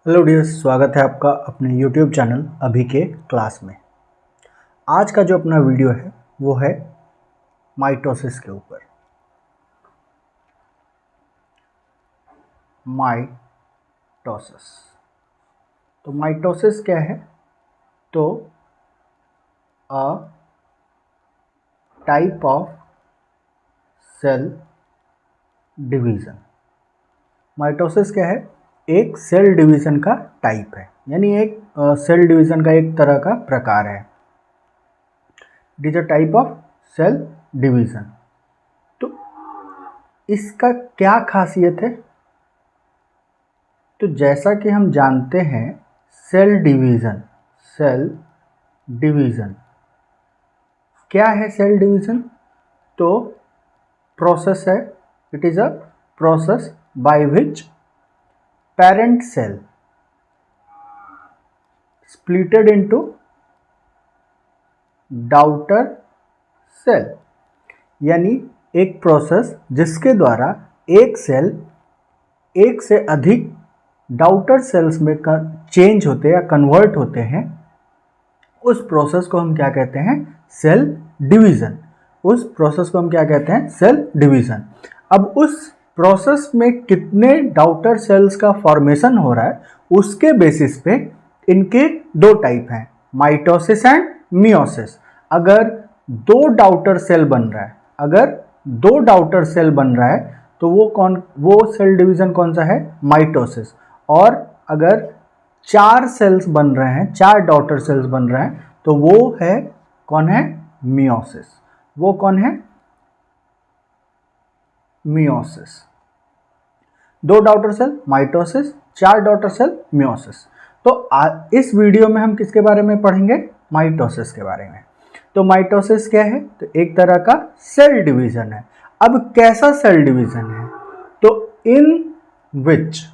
Hello dears, स्वागत है आपका अपने यूट्यूब चैनल अभी के क्लास में। आज का जो अपना वीडियो है वो है माइटोसिस के ऊपर। माइटोसिस, तो माइटोसिस क्या है? तो a type of cell division. Mitosis क्या है? एक सेल डिवीज़न का टाइप है, यानी एक सेल डिवीज़न का एक तरह का प्रकार है। It is a type of cell division. तो इसका क्या खासियत है? तो जैसा कि हम जानते हैं, सेल डिवीज़न क्या है? सेल डिवीज़न तो प्रोसेस है। It is a process by which parent cell splitted into daughter cell, यानी एक प्रोसेस जिसके द्वारा एक सेल एक से अधिक डॉटर सेल्स में चेंज होते या कन्वर्ट होते हैं, उस प्रोसेस को हम क्या कहते हैं? Cell division. उस प्रोसेस को हम क्या कहते हैं? Cell division. अब उस प्रोसेस में कितने डॉटर सेल्स का फॉर्मेशन हो रहा है, उसके बेसिस पे इनके दो टाइप हैं, माइटोसिस एंड मियोसिस। अगर दो डॉटर सेल बन रहा है तो वो सेल डिवीज़न कौन सा है? माइटोसिस। और अगर चार सेल्स बन रहे हैं, चार डॉटर सेल्स बन रहे हैं, तो वो है कौन है? मियोसिस। वो कौन है? मियोसिस। दो डॉटर सेल माइटोसिस, चार डॉटर सेल मियोसिस। तो इस वीडियो में हम किसके बारे में पढ़ेंगे? माइटोसिस के बारे में। तो माइटोसिस क्या है? तो एक तरह का सेल डिवीजन है। अब कैसा सेल डिवीजन है? तो इन विच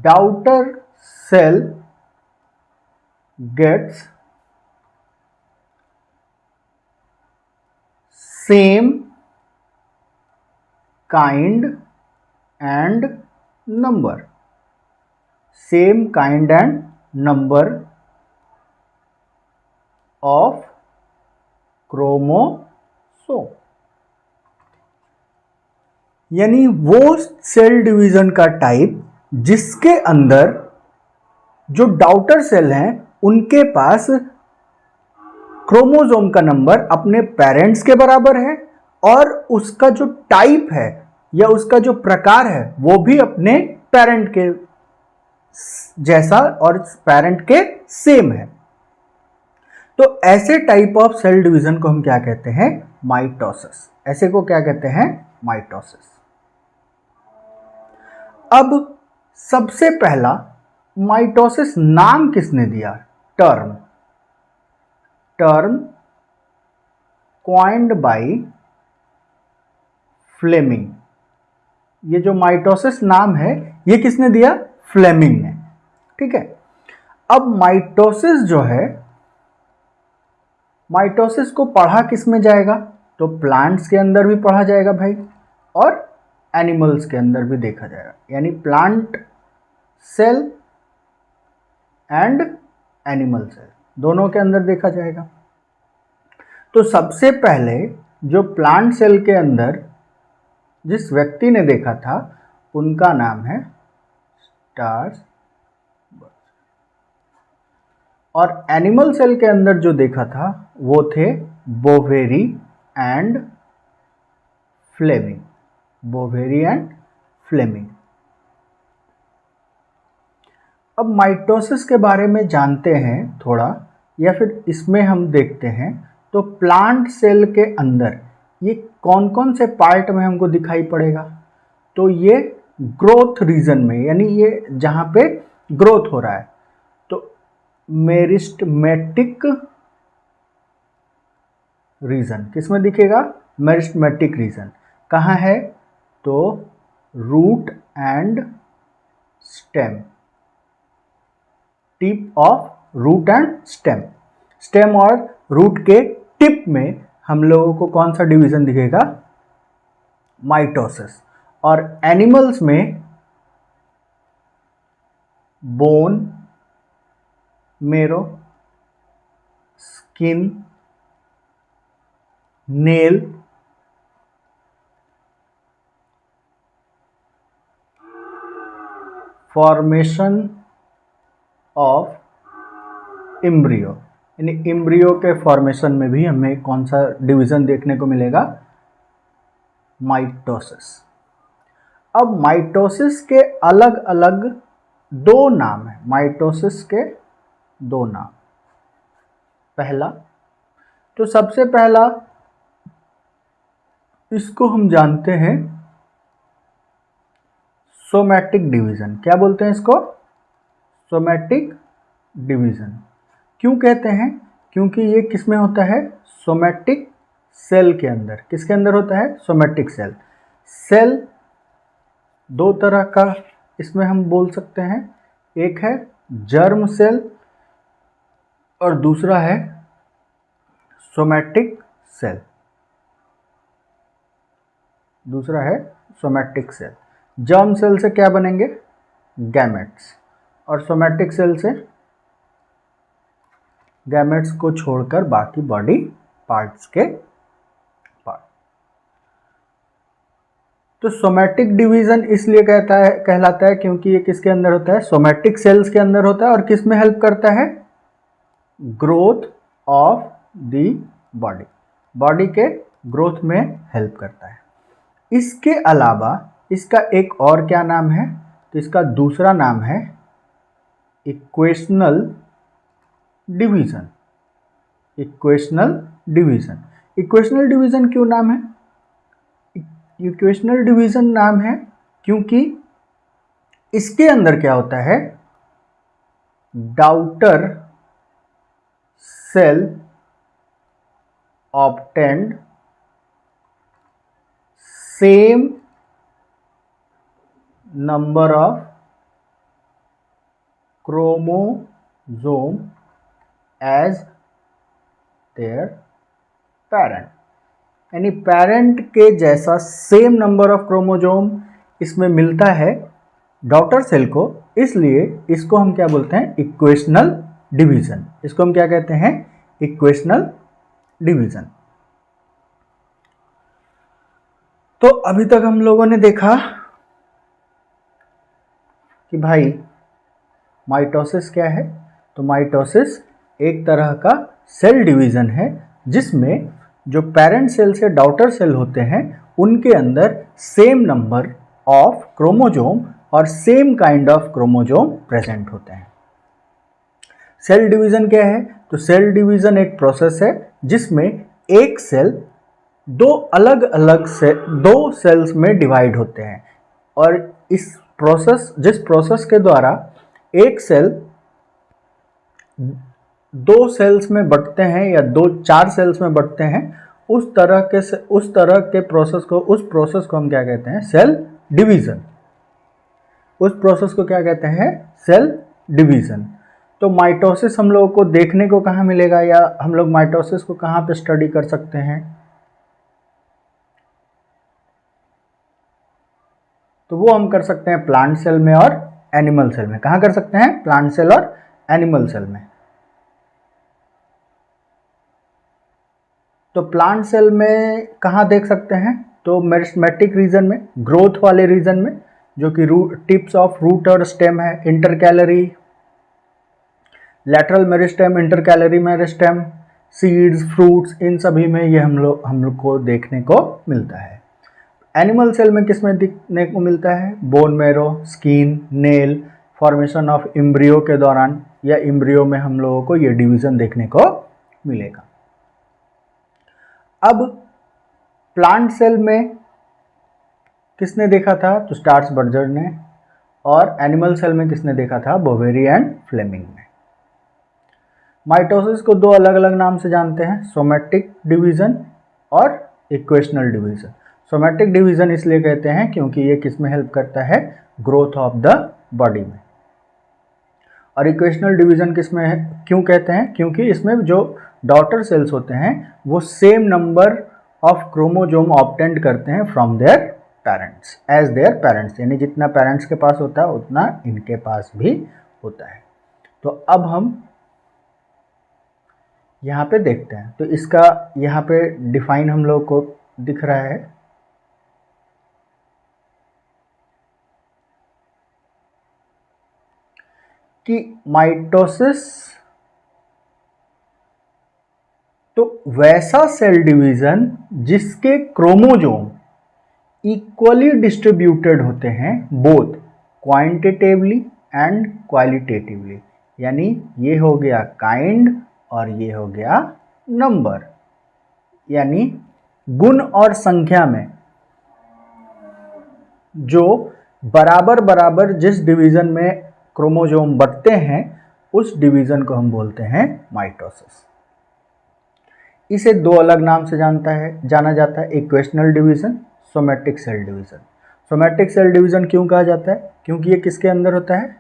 daughter cell gets same kind and number of chromosome, यानी वो सेल डिवीजन का टाइप जिसके अंदर जो डॉटर सेल हैं उनके पास क्रोमोसोम का नंबर अपने पेरेंट्स के बराबर है, और उसका जो टाइप है या उसका जो प्रकार है वो भी अपने पेरेंट के जैसा और पेरेंट के सेम है। तो ऐसे टाइप ऑफ सेल डिवीजन को हम क्या कहते हैं? माइटोसिस। ऐसे को क्या कहते हैं? माइटोसिस। अब सबसे पहला माइटोसिस नाम किसने दिया? Term coined by Fleming. ये जो माइटोसिस नाम है ये किसने दिया? फ्लेमिंग ने। ठीक है। अब माइटोसिस जो है, माइटोसिस को पढ़ा किस में जाएगा? तो प्लांट्स के अंदर भी पढ़ा जाएगा भाई, और एनिमल्स के अंदर भी देखा जाएगा, यानी plant cell and animal cell दोनों के अंदर देखा जाएगा। तो सबसे पहले जो प्लांट सेल के अंदर जिस व्यक्ति ने देखा था उनका नाम है स्टार्स, और एनिमल सेल के अंदर जो देखा था वो थे बोवेरी एंड फ्लेमिंग। अब माइटोसिस के बारे में जानते हैं थोड़ा, या फिर इसमें हम देखते हैं। तो प्लांट सेल के अंदर ये कौन कौन से पार्ट में हमको दिखाई पड़ेगा? तो ये ग्रोथ रीजन में, यानी ये जहाँ पे ग्रोथ हो रहा है, तो मेरिस्टेमेटिक रीजन किसमें दिखेगा? मेरिस्टेमेटिक रीजन कहाँ है? तो root and stem, tip of root and stem और रूट के टिप में हम लोगों को कौन सा डिवीजन दिखेगा? माइटोसिस। और एनिमल्स में बोन, मेरो, skin, nail, formation of embryo, यानी एम्ब्रियो के फॉर्मेशन में भी हमें कौन सा डिवीजन देखने को मिलेगा? माइटोसिस। अब माइटोसिस के अलग अलग दो नाम हैं, माइटोसिस के दो नाम। पहला, तो सबसे पहला इसको हम जानते हैं सोमैटिक डिवीजन। क्या बोलते हैं इसको? Somatic division. क्यों कहते हैं? क्योंकि ये किस में होता है? सोमैटिक सेल के अंदर। किसके अंदर होता है? Somatic cell. सेल दो तरह का इसमें हम बोल सकते हैं, एक है जर्म सेल और दूसरा है सोमैटिक सेल। दूसरा है सोमैटिक सेल। जर्म सेल से क्या बनेंगे? गैमेट्स। और सोमैटिक सेल से गैमेट्स को छोड़कर बाकी बॉडी पार्ट्स के पार्ट। तो सोमैटिक डिवीजन इसलिए कहलाता है क्योंकि ये किसके अंदर होता है? सोमैटिक सेल्स के अंदर होता है। और किस में हेल्प करता है? Growth of the body, body के ग्रोथ में हेल्प करता है। इसके अलावा इसका एक और क्या नाम है? तो इसका दूसरा नाम है equational division. Equational division. Equational division क्यों नाम है? इक्वेशनल डिवीजन नाम है क्योंकि इसके अंदर क्या होता है? Daughter cell obtained same number of chromosome as their parent, यानी पेरेंट के जैसा सेम नंबर ऑफ क्रोमोसोम इसमें मिलता है डॉटर सेल को, इसलिए इसको हम क्या बोलते हैं? Equational division. इसको हम क्या कहते हैं? Equational division. तो अभी तक हम लोगों ने देखा कि भाई माइटोसिस क्या है। तो माइटोसिस एक तरह का सेल डिवीजन है जिसमें जो पेरेंट सेल से डॉटर सेल होते हैं उनके अंदर सेम नंबर ऑफ क्रोमोसोम और same kind of chromosome present होते हैं। सेल डिवीजन क्या है? तो सेल डिवीजन एक प्रोसेस है जिसमें एक सेल दो अलग अलग से दो सेल्स में डिवाइड होते हैं। और जिस प्रोसेस के द्वारा एक सेल दो सेल्स में बंटते हैं या दो चार सेल्स में बंटते हैं, उस तरह के प्रोसेस को हम क्या कहते हैं? Cell division. उस प्रोसेस को क्या कहते हैं? Cell division. तो माइटोसिस हम लोगों को देखने को कहाँ मिलेगा, या हम लोग माइटोसिस को कहाँ पे स्टडी कर सकते हैं? तो वो हम कर सकते हैं प्लांट सेल में और एनिमल सेल में। कहाँ कर सकते हैं? प्लांट सेल और एनिमल सेल में। तो प्लांट सेल में कहाँ देख सकते हैं? तो मेरिस्टेमेटिक रीजन में, ग्रोथ वाले रीजन में, जो कि टिप्स ऑफ रूट और स्टेम है, intercalary, lateral meristem, intercalary meristem, seeds, fruits, इन सभी में ये हम लोग को देखने को मिलता है। एनिमल सेल में किस में दिखने को मिलता है? Bone marrow, skin, nail, formation of embryo के दौरान या एम्ब्रियो में हम लोगों को ये डिवीजन देखने को मिलेगा। अब प्लांट सेल में किसने देखा था? तो स्टार्स बर्जर ने। और एनिमल सेल में किसने देखा था? बोवेरी एंड फ्लेमिंग ने। माइटोसिस को दो अलग अलग नाम से जानते हैं, सोमैटिक डिवीजन और इक्वेशनल डिवीजन। सोमैटिक डिवीजन इसलिए कहते हैं क्योंकि ये किस में हेल्प करता है? ग्रोथ ऑफ द बॉडी में। और इक्वेशनल डिवीजन किस में है? क्यों कहते हैं? क्योंकि इसमें जो डॉटर सेल्स होते हैं वो same number of chromosome obtained करते हैं from their parents as their parents, यानी जितना पेरेंट्स के पास होता है उतना इनके पास भी होता है। तो अब हम यहाँ पे देखते हैं, तो इसका यहाँ पे डिफाइन हम लोग को दिख रहा है कि माइटोसिस तो वैसा सेल डिवीजन जिसके क्रोमोजोम इक्वली डिस्ट्रीब्यूटेड होते हैं बोथ क्वांटिटेटिवली एंड क्वालिटेटिवली, यानी ये हो गया काइंड और ये हो गया नंबर, यानी गुण और संख्या में जो बराबर बराबर जिस डिवीजन में क्रोमोजोम बढ़ते हैं उस डिवीजन को हम बोलते हैं माइटोसिस। इसे दो अलग नाम से जाना जाता है, equational division, somatic cell division. Somatic cell division क्यों कहा जाता है? क्योंकि ये किसके अंदर होता है?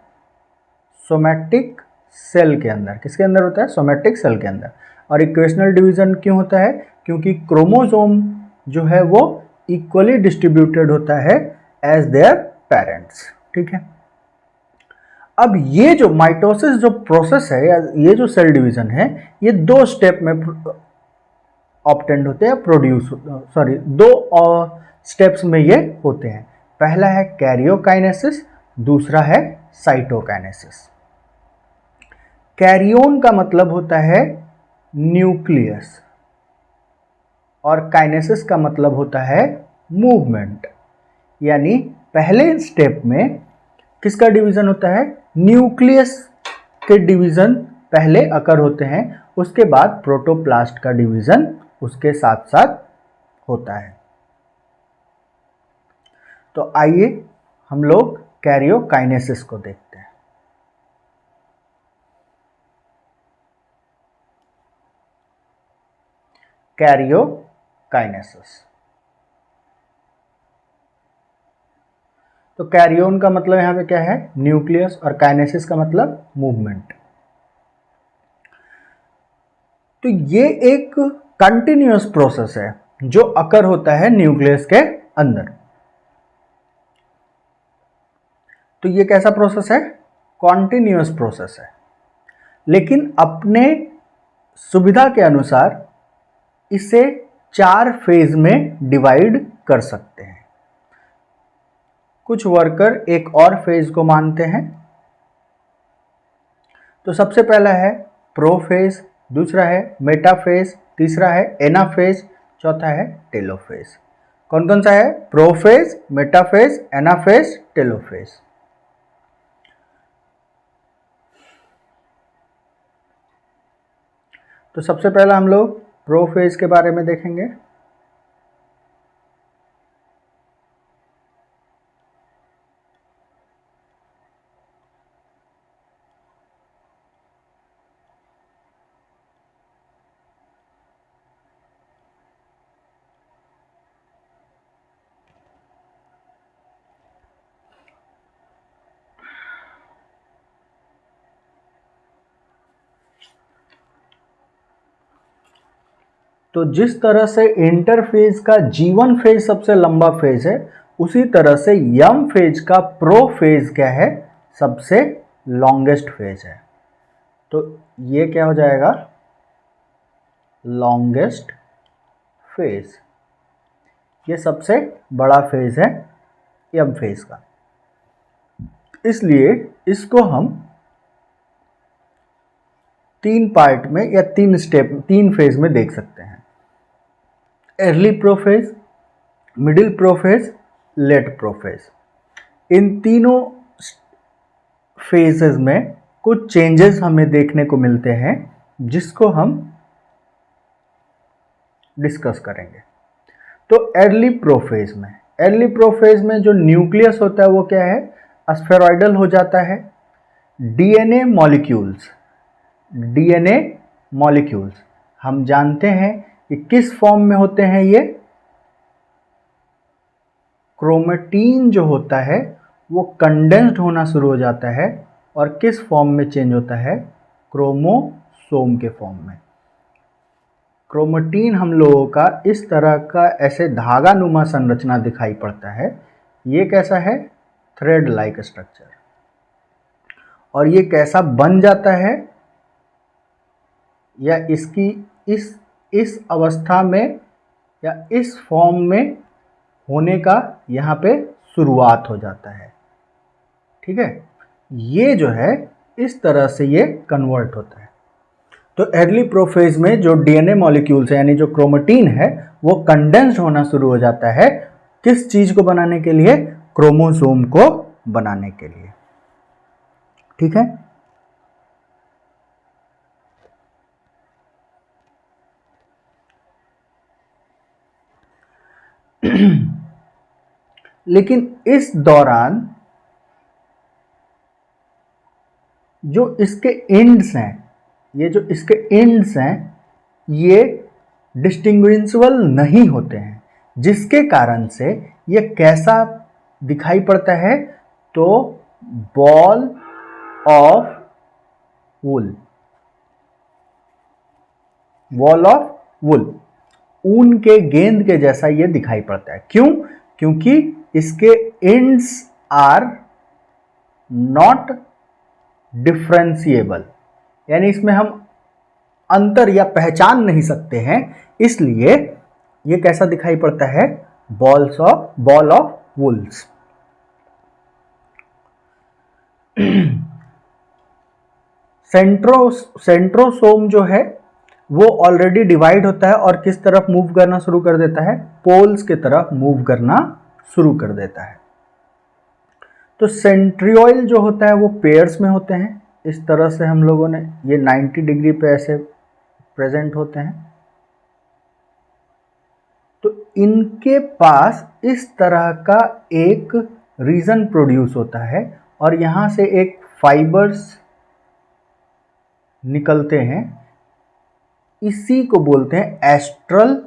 सोमैटिक सेल के अंदर। किसके अंदर होता है? सोमैटिक सेल के अंदर। और इक्वेशनल डिवीजन क्यों होता है? क्योंकि क्रोमोसोम जो है वो इक्वली डिस्ट्रीब्यूटेड होता है एज देयर पेरेंट्स। ठीक है, अब ये जो माइटोसिस जो प्रोसेस है या ये जो सेल डिवीजन है ये दो स्टेप में ऑब्टेंड होते हैं, दो स्टेप्स में ये होते हैं। पहला है कैरियोकाइनेसिस, दूसरा है साइटोकाइनेसिस। कैरियोन का मतलब होता है न्यूक्लियस और काइनेसिस का मतलब होता है मूवमेंट, यानी पहले स्टेप में किसका डिवीजन होता है? न्यूक्लियस के डिवीजन पहले अकर होते हैं, उसके बाद प्रोटोप्लास्ट का डिवीजन उसके साथ साथ होता है। तो आइए हम लोग कैरियोकाइनेसिस को देखते हैं। कैरियोकाइनेसिस, तो कैरियोन का मतलब यहां पे क्या है? न्यूक्लियस, और काइनेसिस का मतलब मूवमेंट। तो ये एक कंटिन्यूअस प्रोसेस है जो अकर होता है न्यूक्लियस के अंदर। तो ये कैसा प्रोसेस है? कॉन्टिन्यूअस प्रोसेस है, लेकिन अपने सुविधा के अनुसार इसे 4 फेज में डिवाइड कर सकते हैं। कुछ वर्कर एक और फेज को मानते हैं। तो सबसे पहला है प्रोफेज, दूसरा है मेटाफेज, तीसरा है एनाफेज, चौथा है टेलोफेज। कौन कौन सा है? Prophase, metaphase, anaphase, telophase. तो सबसे पहला हम लोग प्रोफेज के बारे में देखेंगे। तो जिस तरह से इंटरफेज का G1 फेज सबसे लंबा फेज है, उसी तरह से यम फेज का प्रो फेज क्या है? सबसे लॉन्गेस्ट फेज है। तो ये क्या हो जाएगा? Longest phase. ये सबसे बड़ा फेज है यम फेज का, इसलिए इसको हम 3 पार्ट में या 3 फेज में देख सकते हैं। Early prophase, middle prophase, late prophase. इन तीनों फेजेस में कुछ चेंजेस हमें देखने को मिलते हैं जिसको हम डिस्कस करेंगे। तो अर्ली प्रोफेज में जो न्यूक्लियस होता है वो क्या है? स्फेरॉइडल हो जाता है। डीएनए मॉलिक्यूल्स हम जानते हैं कि किस फॉर्म में होते हैं ये? क्रोमेटीन जो होता है वो कंडेंस्ड होना शुरू हो जाता है और किस फॉर्म में चेंज होता है? क्रोमोसोम के फॉर्म में। क्रोमेटिन हम लोगों का इस तरह का ऐसे धागा नुमा संरचना दिखाई पड़ता है। ये कैसा है? Thread like structure. और ये कैसा बन जाता है, या इसकी इस अवस्था में या इस फॉर्म में होने का यहाँ पे शुरुआत हो जाता है। ठीक है, ये जो है इस तरह से ये कन्वर्ट होता है। तो अर्ली प्रोफेज में जो डीएनए मॉलिक्यूल्स है यानी जो क्रोमेटिन है वो कंडेंस्ड होना शुरू हो जाता है। किस चीज को बनाने के लिए? क्रोमोसोम को बनाने के लिए। ठीक है, लेकिन इस दौरान जो इसके एंड्स हैं, ये जो इसके एंड्स हैं ये डिस्टिंग्विशेबल नहीं होते हैं, जिसके कारण से ये कैसा दिखाई पड़ता है? तो ball of wool, ball of wool, ऊन के गेंद के जैसा ये दिखाई पड़ता है। क्यों? क्योंकि इसके एंड्स आर नॉट डिफरेंशिएबल, यानी इसमें हम अंतर या पहचान नहीं सकते हैं, इसलिए ये कैसा दिखाई पड़ता है? Ball of Wolves. सेंट्रोसोम जो है वो ऑलरेडी डिवाइड होता है और किस तरफ मूव करना शुरू कर देता है? पोल्स की तरफ मूव करना शुरू कर देता है। तो सेंट्रियोल जो होता है वो पेयर्स में होते हैं। इस तरह से हम लोगों ने ये 90 डिग्री पे ऐसे प्रेजेंट होते हैं। तो इनके पास इस तरह का एक रीजन प्रोड्यूस होता है और यहां से एक फाइबर्स निकलते हैं। इसी को बोलते हैं एस्ट्रल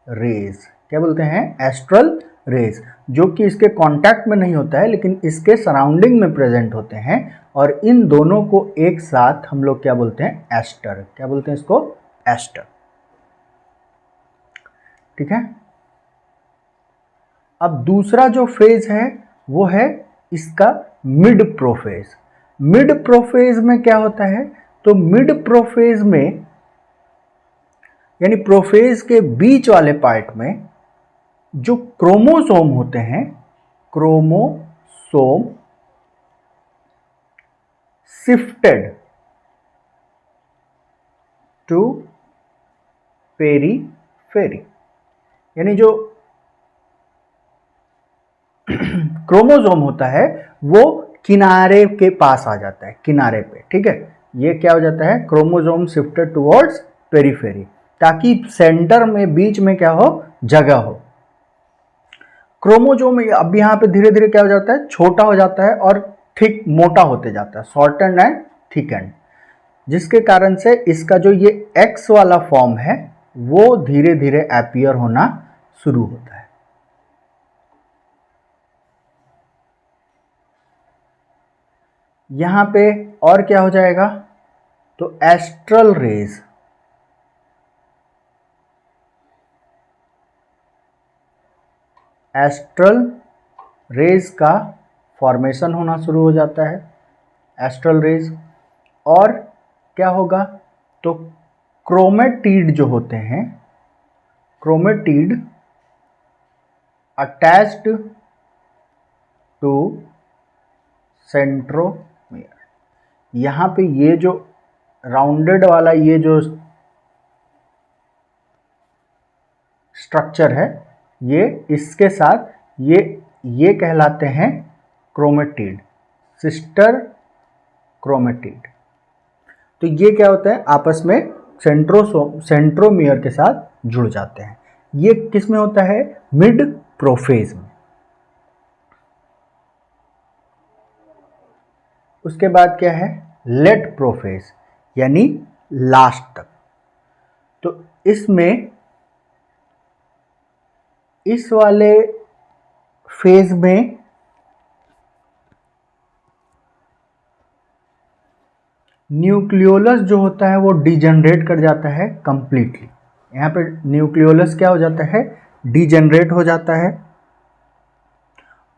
रेज। क्या बोलते हैं? एस्ट्रल रेज, जो कि इसके कांटेक्ट में नहीं होता है लेकिन इसके सराउंडिंग में प्रेजेंट होते हैं। और इन दोनों को एक साथ हम लोग क्या बोलते हैं? एस्टर। क्या बोलते हैं इसको? एस्टर। ठीक है, अब दूसरा जो फेज है वो है इसका मिड प्रोफेज। मिड प्रोफेज में क्या होता है? तो मिड प्रोफेज में यानी प्रोफेज के बीच वाले पार्ट में जो क्रोमोसोम होते हैं, क्रोमोसोम शिफ्टेड टू पेरीफेरी, यानी जो क्रोमोसोम होता है वो किनारे के पास आ जाता है, किनारे पे। ठीक है, ये क्या हो जाता है? क्रोमोसोम शिफ्टेड टुवर्ड्स पेरीफेरी, ताकि सेंटर में बीच में क्या हो? जगह हो। क्रोमोसोम अब यहाँ पे धीरे धीरे क्या हो जाता है? छोटा हो जाता है और ठीक मोटा होते जाता है, शॉर्टेंड एंड थिकेंड, जिसके कारण से इसका जो ये एक्स वाला फॉर्म है वो धीरे धीरे अपीयर होना शुरू होता है। यहां पे और क्या हो जाएगा? तो एस्ट्रल रेज, एस्ट्रल रेज का फॉर्मेशन होना शुरू हो जाता है। एस्ट्रल रेज, और क्या होगा? तो क्रोमेटिड जो होते हैं, क्रोमेटिड अटैच्ड टू सेंट्रोमियर, यहाँ पे ये जो राउंडेड वाला ये जो स्ट्रक्चर है ये इसके साथ ये कहलाते हैं क्रोमेटिड, सिस्टर क्रोमेटिड। तो ये क्या होता है? आपस में सेंट्रोमियर के साथ जुड़ जाते हैं। ये किस में होता है? मिड प्रोफेज में। उसके बाद क्या है? लेट प्रोफेज, यानी लास्ट तक। तो इसमें इस वाले फेज में न्यूक्लियोलस जो होता है वो डिजनरेट कर जाता है कंप्लीटली, यहाँ पे न्यूक्लियोलस क्या हो जाता है, डिजेनरेट हो जाता है,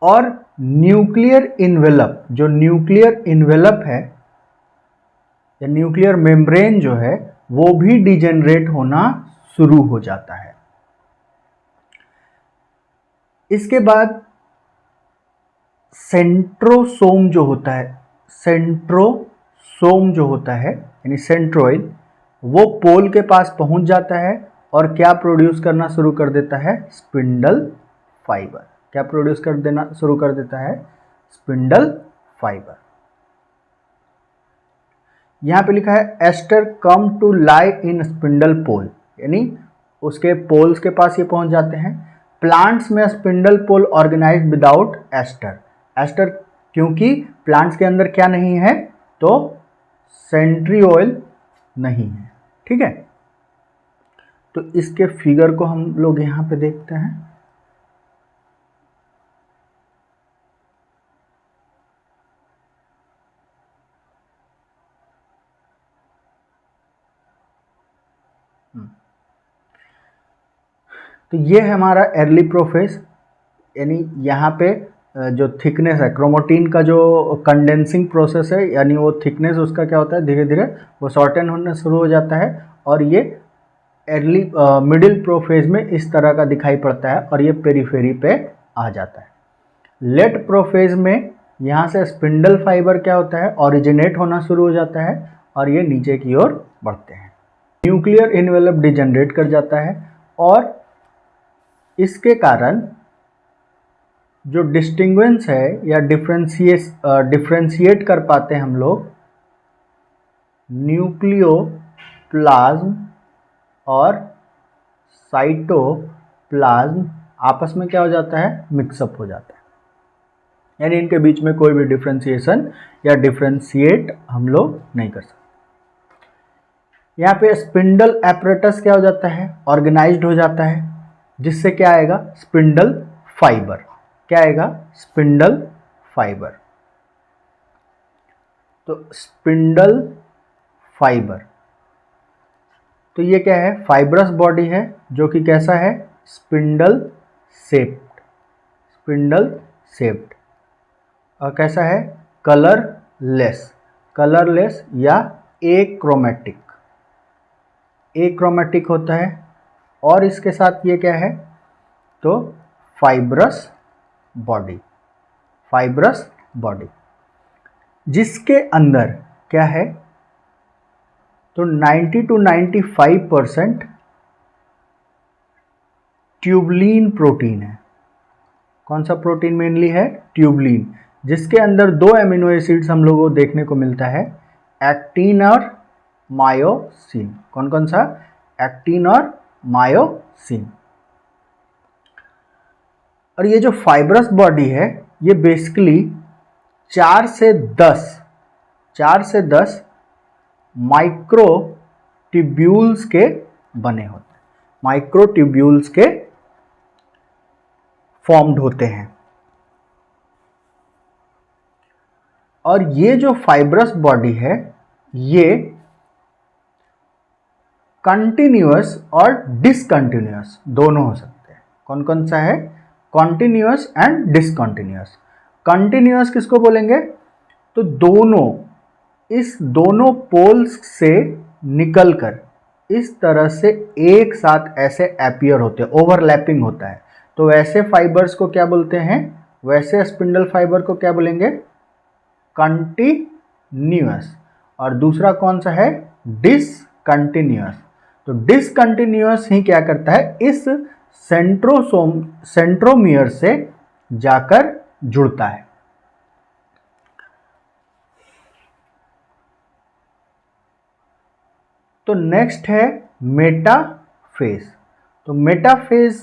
और न्यूक्लियर इन्वेलप, जो न्यूक्लियर इन्वेलप है या न्यूक्लियर मेम्ब्रेन जो है वो भी डिजेनरेट होना शुरू हो जाता है। इसके बाद सेंट्रोसोम जो होता है, सेंट्रोसोम जो होता है यानी सेंट्रोइड, वो पोल के पास पहुंच जाता है और क्या प्रोड्यूस करना शुरू कर देता है, स्पिंडल फाइबर। क्या प्रोड्यूस कर देना शुरू कर देता है, स्पिंडल फाइबर। यहां पे लिखा है aster come to lie in spindle pole, यानी उसके पोल्स के पास ये पहुंच जाते हैं। प्लांट्स में स्पिंडल पोल ऑर्गेनाइज्ड विदाउट एस्टर, एस्टर क्योंकि प्लांट्स के अंदर क्या नहीं है, तो सेंट्रियोल नहीं है। ठीक है, तो इसके फिगर को हम लोग यहां पे देखते हैं। तो ये है हमारा अर्ली प्रोफेज, यानी यहाँ पे जो थिकनेस है, क्रोमोटीन का जो कंडेंसिंग प्रोसेस है, यानी वो थिकनेस उसका क्या होता है, धीरे धीरे वो शॉर्टन होना शुरू हो जाता है, और ये अर्ली मिडिल प्रोफेज में इस तरह का दिखाई पड़ता है और ये पेरीफेरी पे आ जाता है। लेट प्रोफेज में यहाँ से स्पिंडल फाइबर क्या होता है, ओरिजिनेट होना शुरू हो जाता है और ये नीचे की ओर बढ़ते हैं। न्यूक्लियर इन्वेलप डिजेनरेट कर जाता है और इसके कारण जो डिस्टिंग्विश है या डिफ्रेंशिएट कर पाते हैं हम लोग न्यूक्लियोप्लाज्म और साइटोप्लाज्म, आपस में क्या हो जाता है, मिक्सअप हो जाता है, यानी इनके बीच में कोई भी डिफ्रेंशिएशन या डिफ्रेंशिएट हम लोग नहीं कर सकते। यहाँ पे स्पिंडल एपरेटस क्या हो जाता है, ऑर्गेनाइज्ड हो जाता है, जिससे क्या आएगा, स्पिंडल फाइबर। क्या आएगा, स्पिंडल फाइबर। तो स्पिंडल फाइबर, तो ये क्या है, फाइब्रस बॉडी है जो कि कैसा है, स्पिंडल शेप्ड, स्पिंडल शेप्ड, और कैसा है, कलरलेस, कलरलेस या एक्रोमेटिक, एक्रोमेटिक होता है। और इसके साथ ये क्या है, तो फाइब्रस बॉडी, फाइब्रस बॉडी, जिसके अंदर क्या है, तो 90 to 95% ट्यूबलिन प्रोटीन है। कौन सा प्रोटीन मेनली है, ट्यूबलिन, जिसके अंदर दो एमिनो एसिड्स हम लोगों को देखने को मिलता है, एक्टिन और मायोसिन। कौन कौन सा, एक्टिन और मायोसिन। और ये जो फाइब्रस बॉडी है ये बेसिकली 4 से 10 माइक्रोट्यूब्यूल्स के बने होते हैं, माइक्रोट्यूब्यूल्स के फॉर्म्ड होते हैं। और ये जो फाइब्रस बॉडी है ये कंटिन्यूअस और डिसकंटिन्यूअस दोनों हो सकते हैं। कौन कौन सा है, कॉन्टिन्यूअस एंड डिसकंटिन्यूअस। कंटिन्यूअस किसको बोलेंगे, तो दोनों, इस दोनों पोल्स से निकलकर इस तरह से एक साथ ऐसे अपीयर होते हैं, ओवरलैपिंग होता है, तो वैसे फाइबर्स को क्या बोलते हैं, वैसे स्पिंडल फाइबर को क्या बोलेंगे, कंटिन्यूअस। और दूसरा कौन सा है, डिसकंटिन्यूअस। तो डिसकंटिन्यूअस ही क्या करता है, इस सेंट्रोमियर से जाकर जुड़ता है। तो नेक्स्ट है मेटाफेज। तो मेटाफेज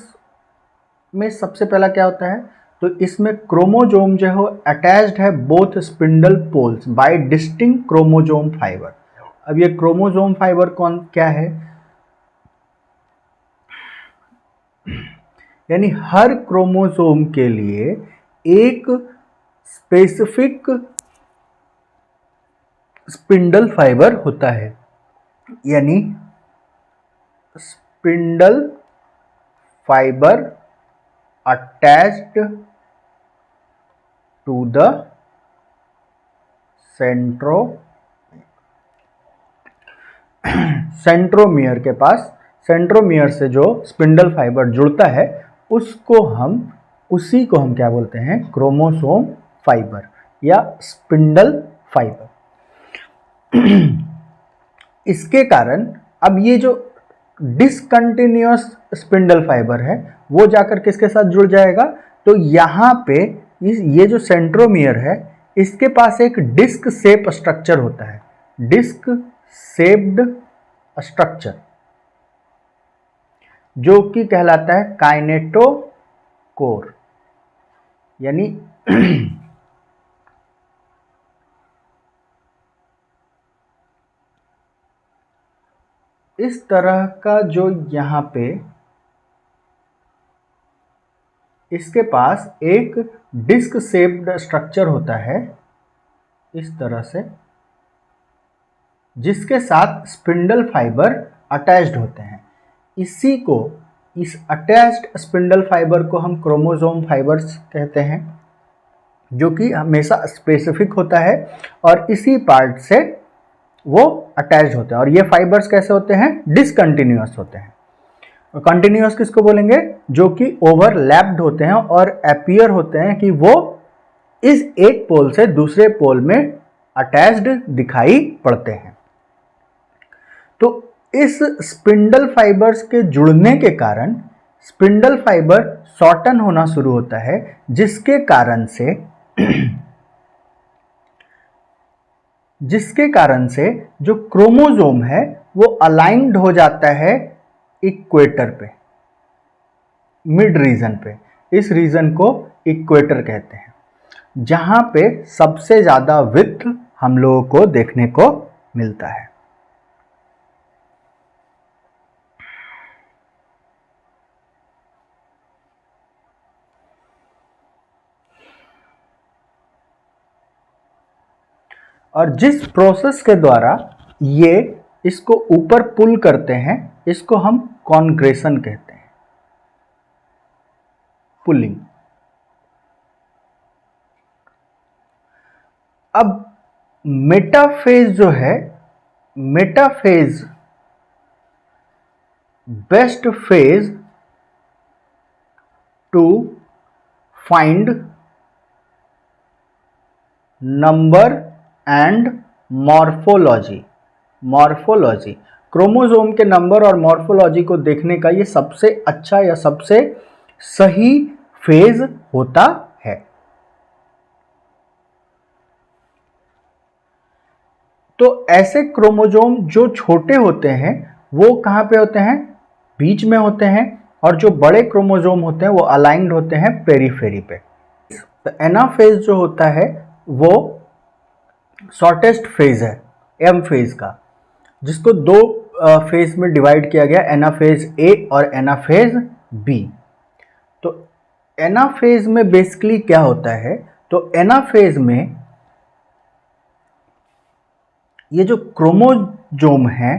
में सबसे पहला क्या होता है, तो इसमें क्रोमोजोम जो है अटैच्ड है both spindle poles by distinct chromosome fibre. अब ये क्रोमोजोम फाइबर कौन क्या है, यानी हर क्रोमोसोम के लिए एक स्पेसिफिक स्पिंडल फाइबर होता है, यानी spindle fibre attached to the centromere के पास, सेंट्रोमियर से जो स्पिंडल फाइबर जुड़ता है उसी को हम क्या बोलते हैं, क्रोमोसोम फाइबर या स्पिंडल फाइबर। इसके कारण अब ये जो डिसकंटिन्यूअस स्पिंडल फाइबर है वो जाकर किसके साथ जुड़ जाएगा, तो यहाँ पे ये जो सेंट्रोमियर है इसके पास एक डिस्क शेप स्ट्रक्चर होता है, डिस्क शेप्ड स्ट्रक्चर, जो कि कहलाता है काइनेटोकोर। यानी इस तरह का जो यहाँ पे इसके पास एक डिस्क शेप्ड स्ट्रक्चर होता है इस तरह से, जिसके साथ स्पिंडल फाइबर अटैच्ड होते हैं। इस अटैच्ड स्पिंडल फाइबर को हम क्रोमोसोम फाइबर्स कहते हैं, जो कि हमेशा स्पेसिफिक होता है और इसी पार्ट से वो अटैच्ड होते हैं। और ये फाइबर्स कैसे होते हैं, डिसकंटिन्यूअस होते हैं। और कंटिन्यूअस किसको बोलेंगे, जो कि ओवरलैप्ड होते हैं और अपीयर होते हैं कि वो इस एक पोल से दूसरे पोल में अटैच्ड दिखाई पड़ते हैं। तो इस स्पिंडल फाइबर्स के जुड़ने के कारण स्पिंडल फाइबर शॉर्टन होना शुरू होता है, जिसके कारण से जो क्रोमोसोम है वो अलाइंड हो जाता है इक्वेटर पे, मिड रीजन पे। इस रीजन को इक्वेटर कहते हैं, जहां पे सबसे ज्यादा विड्थ हम लोगों को देखने को मिलता है। और जिस प्रोसेस के द्वारा ये इसको ऊपर पुल करते हैं इसको हम कॉन्ग्रेशन कहते हैं, पुलिंग। अब मेटाफेज जो है, metaphase best phase two find number and morphology, chromosome के नंबर और मॉर्फोलॉजी को देखने का ये सबसे अच्छा या सबसे सही फेज होता है। तो ऐसे क्रोमोसोम जो छोटे होते हैं वो कहाँ पे होते हैं, बीच में होते हैं, और जो बड़े क्रोमोसोम होते हैं वो अलाइंड होते हैं पेरीफेरी पे। तो एनाफेज जो होता है वो शॉर्टेस्ट फेज है एम फेज का, जिसको दो फेज में डिवाइड किया गया, एनाफेज ए और एनाफेज बी। तो एनाफेज में बेसिकली क्या होता है, तो एनाफेज में ये जो क्रोमोसोम है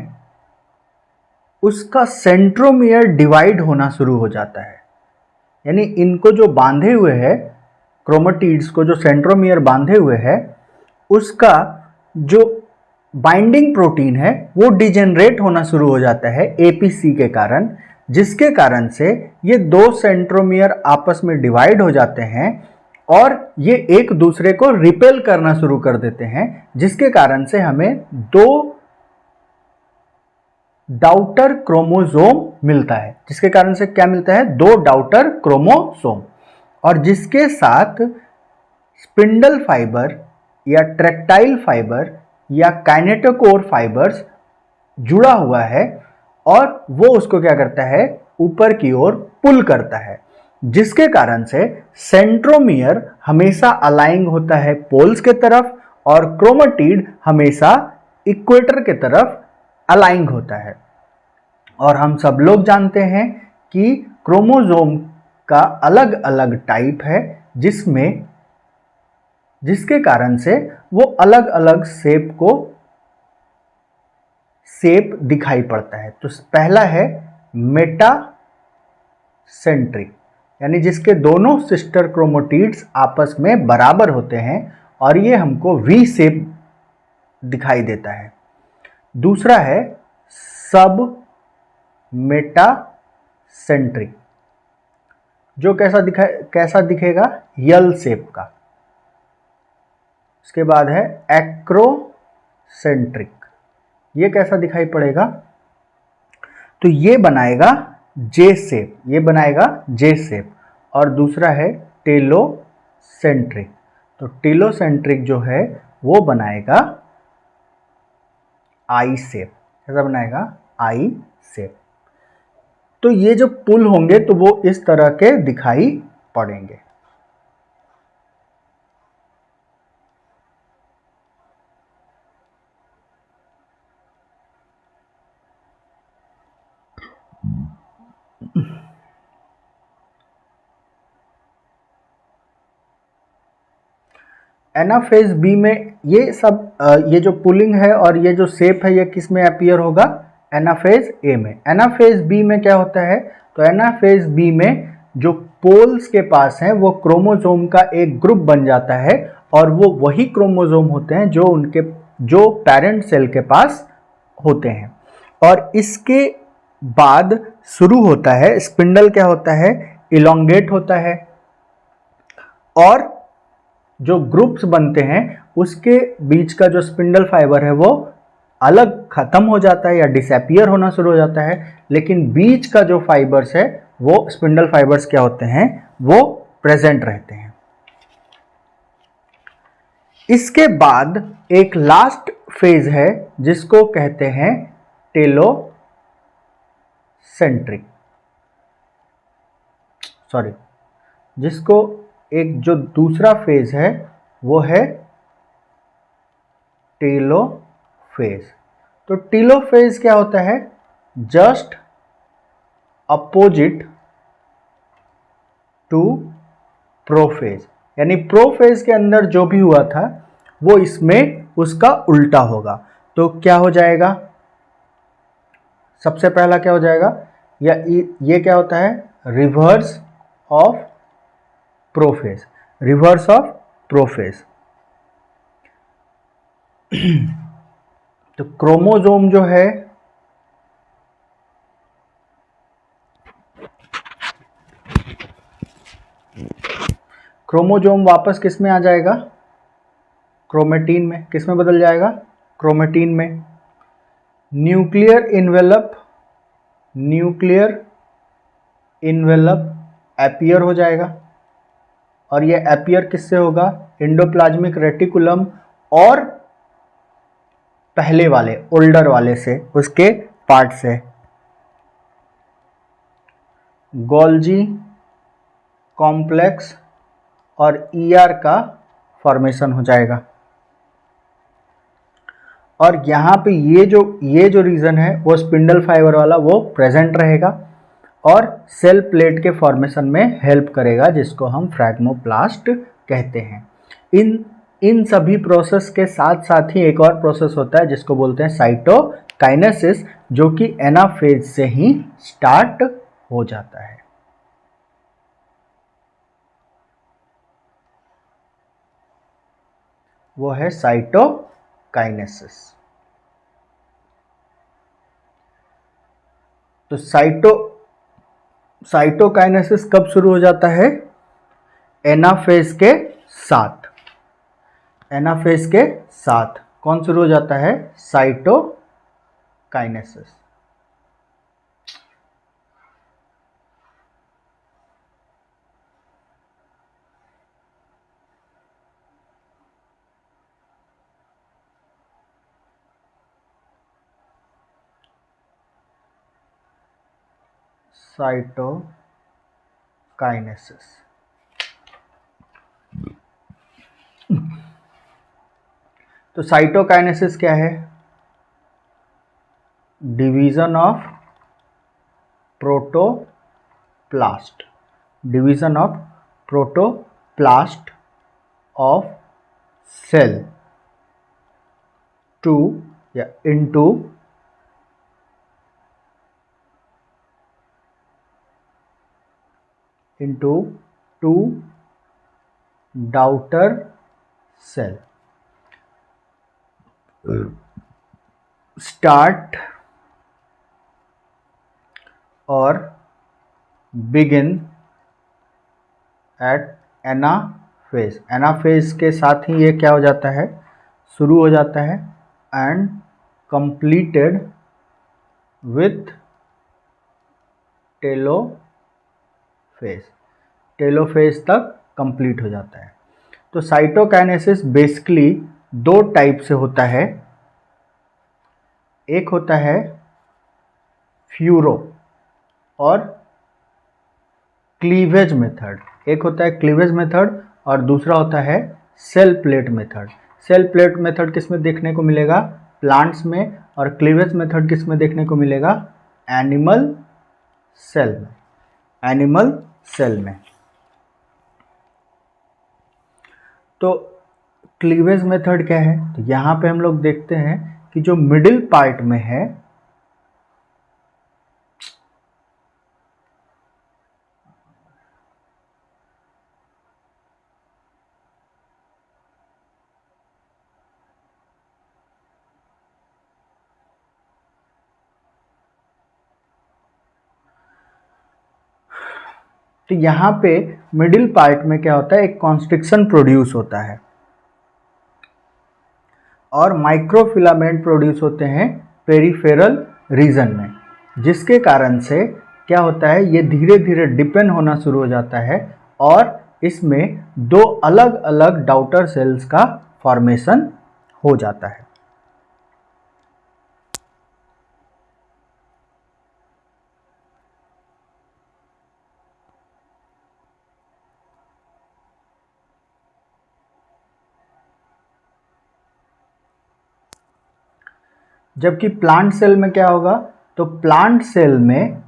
उसका सेंट्रोमियर डिवाइड होना शुरू हो जाता है। यानी इनको जो बांधे हुए है, क्रोमेटिड्स को जो सेंट्रोमियर बांधे हुए है, उसका जो बाइंडिंग प्रोटीन है वो डिजेनरेट होना शुरू हो जाता है एपीसी के कारण, जिसके कारण से ये दो सेंट्रोमियर आपस में डिवाइड हो जाते हैं और ये एक दूसरे को रिपेल करना शुरू कर देते हैं, जिसके कारण से हमें दो डाउटर क्रोमोसोम मिलता है। जिसके कारण से क्या मिलता है, दो डाउटर क्रोमोसोम, और जिसके साथ स्पिंडल फाइबर या ट्रैक्टाइल फाइबर या काइनेटोकोर फाइबर्स जुड़ा हुआ है और वो उसको क्या करता है, ऊपर की ओर पुल करता है, जिसके कारण से सेंट्रोमियर हमेशा अलाइंग होता है पोल्स के तरफ और क्रोमेटिड हमेशा इक्वेटर के तरफ अलाइंग होता है। और हम सब लोग जानते हैं कि क्रोमोसोम का अलग अलग टाइप है, जिसके कारण से वो अलग अलग शेप दिखाई पड़ता है। तो पहला है मेटा सेंट्रिक, यानी जिसके दोनों सिस्टर क्रोमोटिड्स आपस में बराबर होते हैं और ये हमको वी शेप दिखाई देता है। दूसरा है सब मेटा सेंट्रिक, जो कैसा दिखेगा, यल शेप का। इसके बाद है एक्रोसेंट्रिक, ये कैसा दिखाई पड़ेगा, तो ये बनाएगा जे शेप, ये बनाएगा जे शेप। और दूसरा है टेलोसेंट्रिक, तो टेलोसेंट्रिक जो है वो बनाएगा आई शेप, कैसा बनाएगा, आई शेप। तो ये जो पुल होंगे तो वो इस तरह के दिखाई पड़ेंगे। एनाफेज बी में ये सब ये जो पुलिंग है और ये जो शेप है ये किस में अपीयर होगा, एनाफेज ए में। एनाफेज बी में क्या होता है, तो एनाफेज बी में जो पोल्स के पास हैं वो क्रोमोसोम का एक ग्रुप बन जाता है और वो वही क्रोमोसोम होते हैं जो पेरेंट सेल के पास होते हैं। और इसके बाद शुरू होता है स्पिंडल, क्या होता है, इलोंगेट होता है और जो ग्रुप्स बनते हैं उसके बीच का जो स्पिंडल फाइबर है वो अलग खत्म हो जाता है या डिसअपियर होना शुरू हो जाता है, लेकिन बीच का जो फाइबर्स है वो स्पिंडल फाइबर्स क्या होते हैं, वो प्रेजेंट रहते हैं। इसके बाद एक लास्ट फेज है जिसको कहते हैं टेलोसेंट्रिक, सॉरी, जिसको एक जो दूसरा फेज है वो है टेलोफेज। तो टेलोफेज क्या होता है, जस्ट अपोजिट टू प्रोफेज, यानी प्रोफेज के अंदर जो भी हुआ था वो इसमें उसका उल्टा होगा। तो क्या हो जाएगा, सबसे पहला क्या हो जाएगा, या ये क्या होता है, reverse of prophase, reverse of prophase. तो क्रोमोसोम जो है क्रोमोसोम वापस किस में आ जाएगा, क्रोमेटिन में। किस में बदल जाएगा, क्रोमेटिन में। न्यूक्लियर इन्वेलप एपियर हो जाएगा और ये एपियर किससे होगा, एंडोप्लाज्मिक रेटिकुलम और पहले वाले ओल्डर वाले से, उसके पार्ट से गोल्जी कॉम्प्लेक्स और ईआर का फॉर्मेशन हो जाएगा। और यहाँ पे ये जो रीजन है वो स्पिंडल फाइबर वाला वो प्रेजेंट रहेगा और सेल प्लेट के फॉर्मेशन में हेल्प करेगा, जिसको हम फ्रैगमोप्लास्ट कहते हैं। इन सभी प्रोसेस के साथ साथ ही एक और प्रोसेस होता है जिसको बोलते हैं साइटोकाइनेसिस, जो कि एनाफेज से ही स्टार्ट हो जाता है। वो है साइटोकाइनेसिस। तो साइटोकाइनेसिस कब शुरू हो जाता है, एनाफेज के साथ। एनाफेज के साथ कौन शुरू हो जाता है, साइटोकाइनेसिस। साइटोकाइनेसिस। तो साइटोकाइनेसिस क्या है, division of protoplast, division of protoplast of cell to या into into 2 daughter cell start और begin at एनाफेज। एनाफेज के साथ ही ये क्या हो जाता है, शुरू हो जाता है, and completed with telophase. Telophase तक कंप्लीट हो जाता है। तो साइटोकाइनेसिस बेसिकली दो टाइप से होता है। एक होता है फ्यूरो और क्लीवेज मेथड। एक होता है क्लीवेज मेथड और दूसरा होता है cell plate method. Cell plate method किस में देखने को मिलेगा, प्लांट्स में, और क्लीवेज मेथड किस में देखने को मिलेगा, एनिमल सेल में। एनिमल सेल में। तो क्लीवेज मेथड क्या है, तो यहाँ पे हम लोग देखते हैं कि जो मिडिल पार्ट में है तो यहाँ पे मिडिल पार्ट में क्या होता है, एक कॉन्स्ट्रिक्शन प्रोड्यूस होता है और माइक्रोफिलामेंट प्रोड्यूस होते हैं पेरिफेरल रीजन में, जिसके कारण से क्या होता है, ये धीरे धीरे डिपेंड होना शुरू हो जाता है और इसमें दो अलग अलग डॉटर सेल्स का फॉर्मेशन हो जाता है। जबकि प्लांट सेल में क्या होगा, तो प्लांट सेल में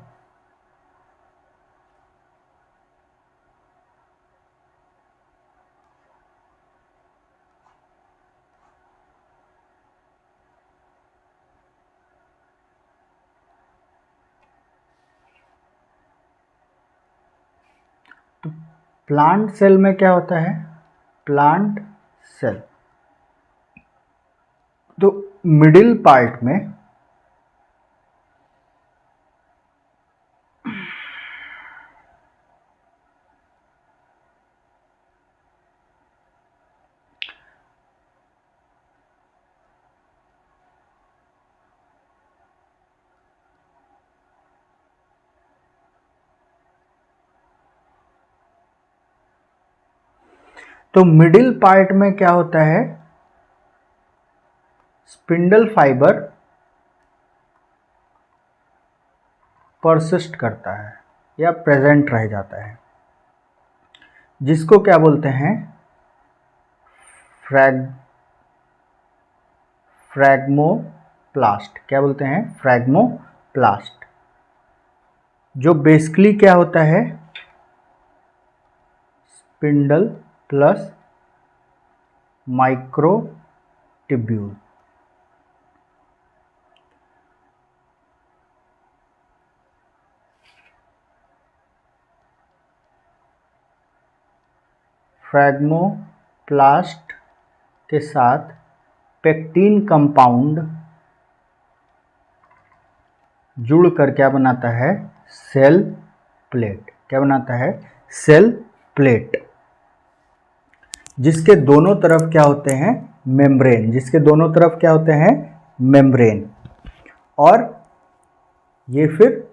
प्लांट सेल में क्या होता है, प्लांट सेल तो मिडिल पार्ट में तो मिडिल पार्ट में क्या होता है, स्पिंडल फाइबर परसिस्ट करता है या प्रेजेंट रह जाता है, जिसको क्या बोलते हैं, फ्रैग्मोप्लास्ट। क्या बोलते हैं, फ्रैग्मोप्लास्ट, जो बेसिकली क्या होता है, स्पिंडल प्लस माइक्रोट्यूब्यूल। फ्रैग्मोप्लास्ट के साथ पेक्टिन कंपाउंड जुड़कर क्या बनाता है, सेल प्लेट। क्या बनाता है, सेल प्लेट, जिसके दोनों तरफ क्या होते हैं, मेम्ब्रेन। जिसके दोनों तरफ क्या होते हैं, मेम्ब्रेन। और ये फिर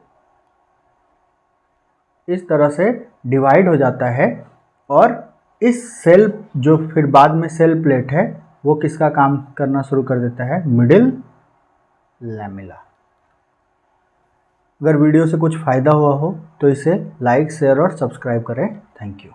इस तरह से डिवाइड हो जाता है और इस सेल, जो फिर बाद में सेल प्लेट है, वो किसका काम करना शुरू कर देता है, मिडिल लैमेला। अगर वीडियो से कुछ फ़ायदा हुआ हो तो इसे लाइक, शेयर और सब्सक्राइब करें। Thank you.